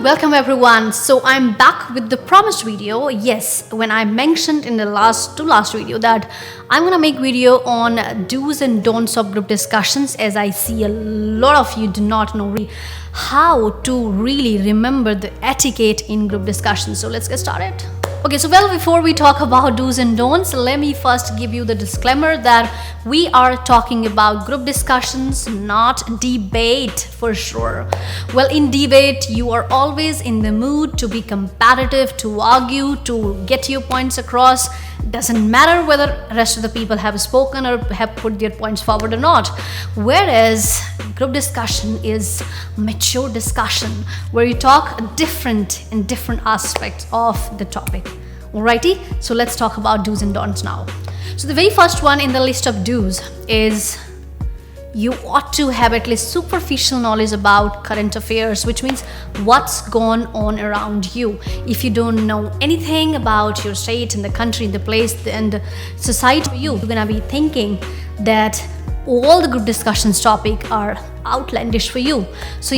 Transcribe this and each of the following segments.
welcome everyone. So I'm back with the promised video. Yes, when I mentioned in the last video that I'm gonna make video on do's and don'ts of group discussions, as I see a lot of you do not know really how to really remember the etiquette in group discussions. So let's get started. Okay, so before we talk about do's and don'ts, let me first give you the disclaimer that we are talking about group discussions, not debate for sure. Well, in debate, you are always in the mood to be competitive, to argue, to get your points across. Doesn't matter whether the rest of the people have spoken or have put their points forward or not. Whereas group discussion is mature discussion where you talk in different aspects of the topic. Alrighty, so let's talk about do's and don'ts now. So the very first one in the list of do's is you ought to have at least superficial knowledge about current affairs, which means what's going on around you. If you don't know anything about your state and the country and the place and the society, you're gonna be thinking that all the group discussions topic are outlandish for you. So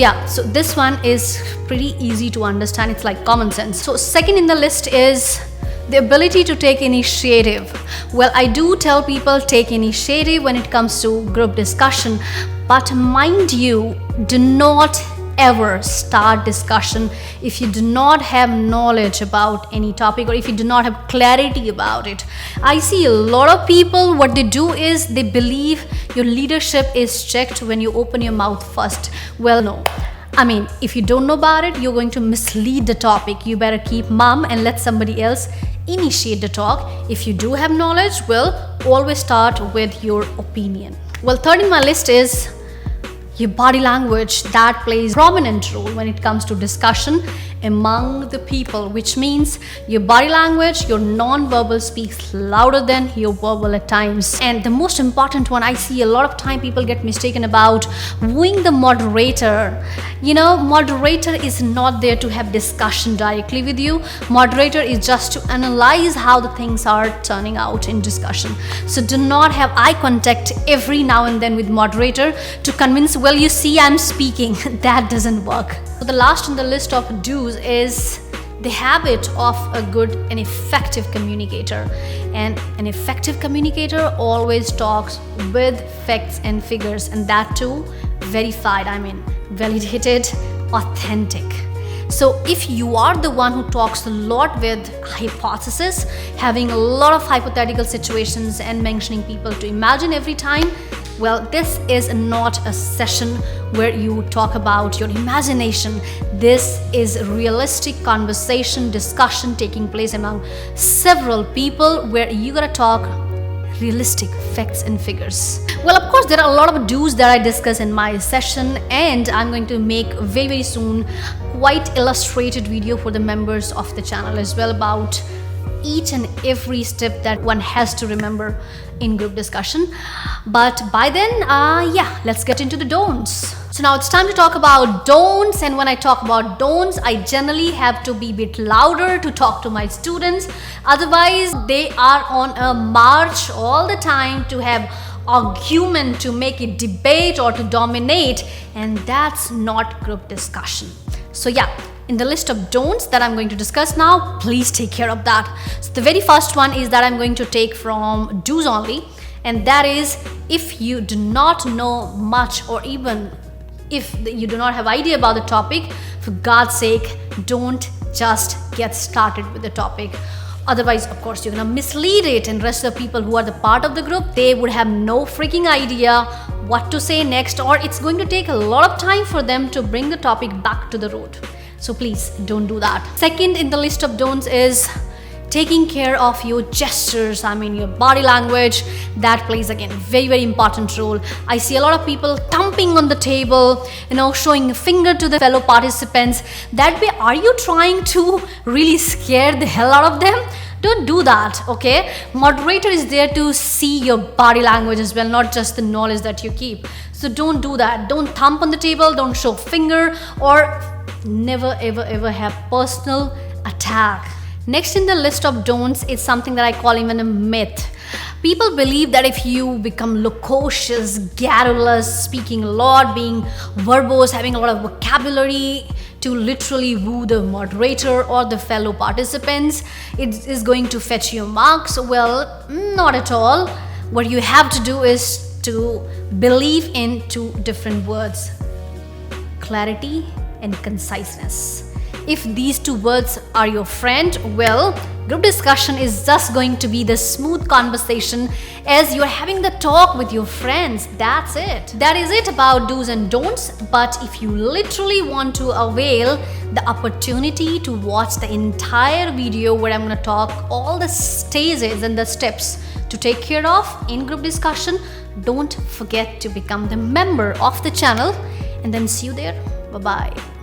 this one is pretty easy to understand. It's like common sense. So second in the list is the ability to take initiative. Well, I do tell people take initiative when it comes to group discussion, but mind you, do not ever start discussion if you do not have knowledge about any topic or if you do not have clarity about it. I see a lot of people, what they do is they believe your leadership is checked when you open your mouth first. Well, no. I mean, if you don't know about it, you're going to mislead the topic. You better keep mum and let somebody else initiate the talk. If you do have knowledge, well, always start with your opinion. Well, third in my list is your body language. That plays a prominent role when it comes to discussion among the people, which means your body language, your non-verbal speaks louder than your verbal at times. And the most important one, I see a lot of time people get mistaken about wooing the moderator. You know, moderator is not there to have discussion directly with you. Moderator is just to analyze how the things are turning out in discussion. So do not have eye contact every now and then with moderator to convince, well, you see I'm speaking. That doesn't work. So the last on the list of do's is the habit of a good and effective communicator. And an effective communicator always talks with facts and figures, and that too verified, validated, authentic. So if you are the one who talks a lot with hypothesis, having a lot of hypothetical situations and mentioning people to imagine every time, well, this is not a session where you talk about your imagination. This is realistic conversation, discussion taking place among several people where you gotta talk realistic facts and figures. Well, of course, there are a lot of do's that I discuss in my session, and I'm going to make very soon quite illustrated video for the members of the channel as well about each and every step that one has to remember in group discussion. But by then, let's get into the don'ts. So now it's time to talk about don'ts, and when I talk about don'ts, I generally have to be a bit louder to talk to my students. Otherwise, they are on a march all the time to have argument, to make it debate or to dominate, and that's not group discussion. So in the list of don'ts that I'm going to discuss now, please take care of that. So the very first one is that I'm going to take from do's only, and that is if you do not know much or even if you do not have idea about the topic, for God's sake, don't just get started with the topic. Otherwise, of course, you're gonna mislead it, and rest of the people who are the part of the group, they would have no freaking idea what to say next, or it's going to take a lot of time for them to bring the topic back to the road. So please don't do that. Second in the list of don'ts is taking care of your gestures, your body language. That plays again very important role. I see a lot of people thumping on the table, showing a finger to the fellow participants. That way, are you trying to really scare the hell out of them? Don't do that, okay? Moderator is there to see your body language as well, not just the knowledge that you keep. So don't do that. Don't thump on the table, don't show finger, or never ever have personal attack. Next in the list of don'ts is something that I call even a myth. People believe that if you become loquacious, garrulous, speaking a lot, being verbose, having a lot of vocabulary, to literally woo the moderator or the fellow participants. It is going to fetch your marks. Well, not at all. What you have to do is to believe in two different words: clarity and conciseness. If these two words are your friend, well, group discussion is just going to be the smooth conversation as you're having the talk with your friends. That's it. That is it about do's and don'ts. But if you literally want to avail the opportunity to watch the entire video where I'm going to talk all the stages and the steps to take care of in group discussion, don't forget to become the member of the channel, and then see you there. Bye-bye.